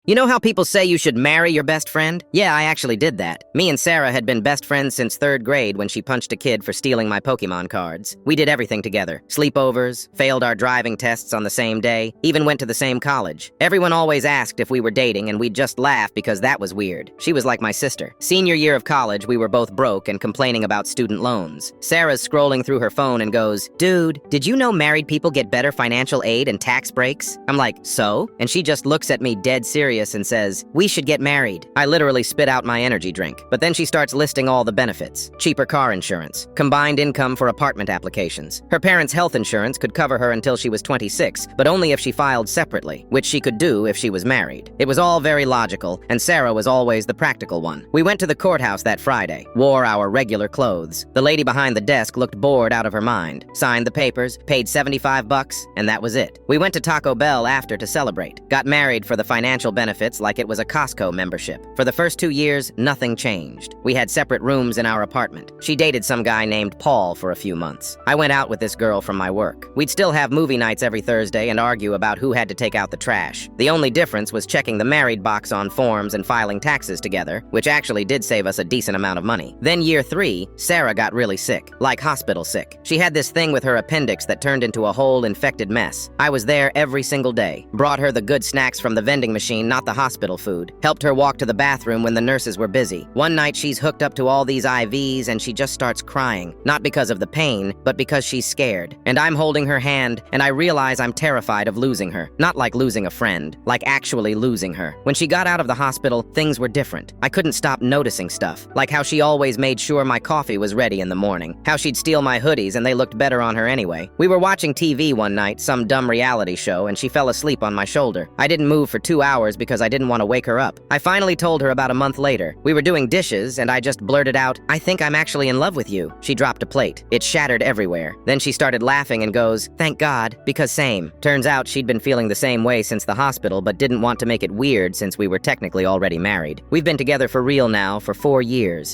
You know how people say you should marry your best friend? Yeah, I actually did that. Me and Sarah had been best friends since 3rd grade when she punched a kid for stealing my Pokemon cards. We did everything together. Sleepovers, failed our driving tests on the same day, even went to the same college. Everyone always asked if we were dating and we'd just laugh because that was weird. She was like my sister. Senior year of college, we were both broke and complaining about student loans. Sarah's scrolling through her phone and goes, "Dude, did you know married people get better financial aid and tax breaks?" I'm like, "So?" And she just looks at me dead serious and says, "We should get married." I literally spit out my energy drink. But then she starts listing all the benefits. Cheaper car insurance, combined income for apartment applications. Her parents' health insurance could cover her until she was 26, but only if she filed separately, which she could do if she was married. It was all very logical, and Sarah was always the practical one. We went to the courthouse that Friday, wore our regular clothes. The lady behind the desk looked bored out of her mind, signed the papers, paid $75, and that was it. We went to Taco Bell after to celebrate, got married for the financial benefits like it was a Costco membership. For the first 2 years, nothing changed. We had separate rooms in our apartment. She dated some guy named Paul for a few months. I went out with this girl from my work. We'd still have movie nights every Thursday and argue about who had to take out the trash. The only difference was checking the married box on forms and filing taxes together, which actually did save us a decent amount of money. Then year 3, Sarah got really sick, like hospital sick. She had this thing with her appendix that turned into a whole infected mess. I was there every single day, brought her the good snacks from the vending machine, not the hospital food, helped her walk to the bathroom when the nurses were busy. One night she's hooked up to all these IVs and she just starts crying, not because of the pain, but because she's scared. And I'm holding her hand, and I realize I'm terrified of losing her. Not like losing a friend, like actually losing her. When she got out of the hospital, things were different. I couldn't stop noticing stuff, like how she always made sure my coffee was ready in the morning, how she'd steal my hoodies and they looked better on her anyway. We were watching TV one night, some dumb reality show, and she fell asleep on my shoulder. I didn't move for 2 hours because I didn't want to wake her up. I finally told her about a month later. We were doing dishes, and I just blurted out, "I think I'm actually in love with you." She dropped a plate. It shattered everywhere. Then she started laughing and goes, "Thank God, because same." Turns out she'd been feeling the same way since the hospital, but didn't want to make it weird since we were technically already married. We've been together for real now for 4 years.